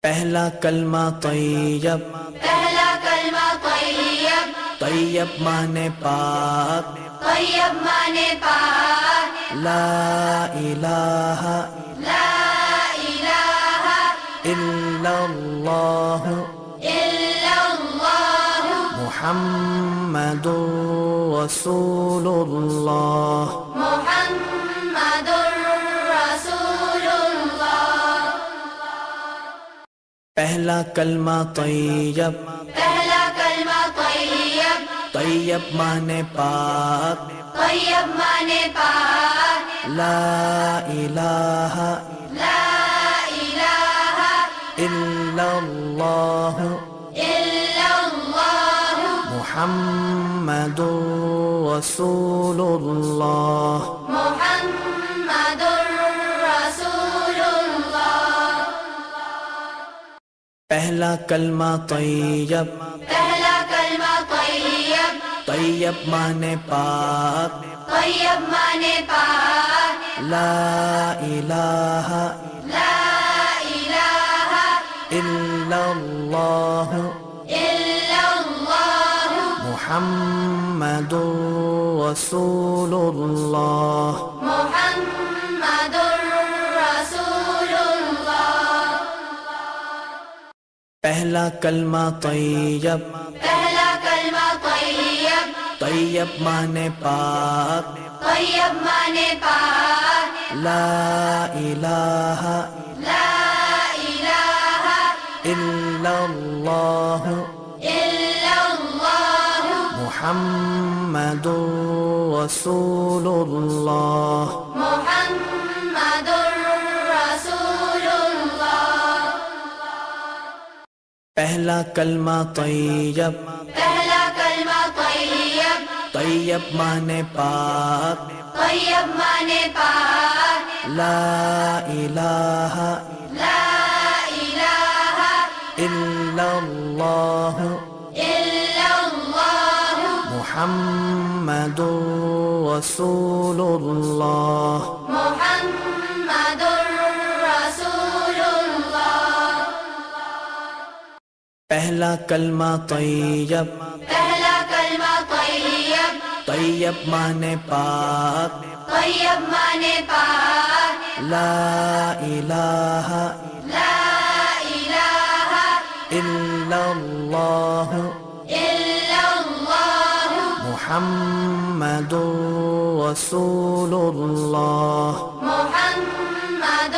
پہلا کلمہ طیب، پہلا کلمہ طیب، طیب مانے پاک، طیب مانے پاک، لا الہ لا الہ الا اللہ الا اللہ محمد رسول اللہ۔ محمد رسول اللہ۔ پہلا کلمہ طیب، پہلا کلمہ طیب، طیب مانے پاک، طیب مانے پاک، لا الہ لا الہ الا اللہ الا اللہ محمد رسول اللہ۔ محمد رسول اللہ۔ پہلا کلمہ طیب، پہلا کلمہ طیب، طیب مانے پاک، طیب مانے پاک، لا الہ لا الہ الا اللہ الا اللہ محمد رسول اللہ۔ محمد رسول اللہ۔ پہلا کلمہ طیب، پہلا کلمہ طیب، طیب مانے پاک، طیب مانے پاک، لا الہ لا الہ الا اللہ الا اللہ محمد رسول اللہ۔ محمد رسول اللہ۔ پہلا کلمہ طیب، پہلا کلمہ طیب، طیب مانے پاک، طیب مانے پاک، لا الہ لا الہ الا اللہ الا اللہ محمد رسول اللہ۔ محمد رسول اللہ۔ پہلا کلمہ طیب، پہلا کلمہ طیب، طیب مانے پاک، طیب مانے پاک، لا الہ لا الہ الا اللہ الا اللہ محمد رسول اللہ۔ محمد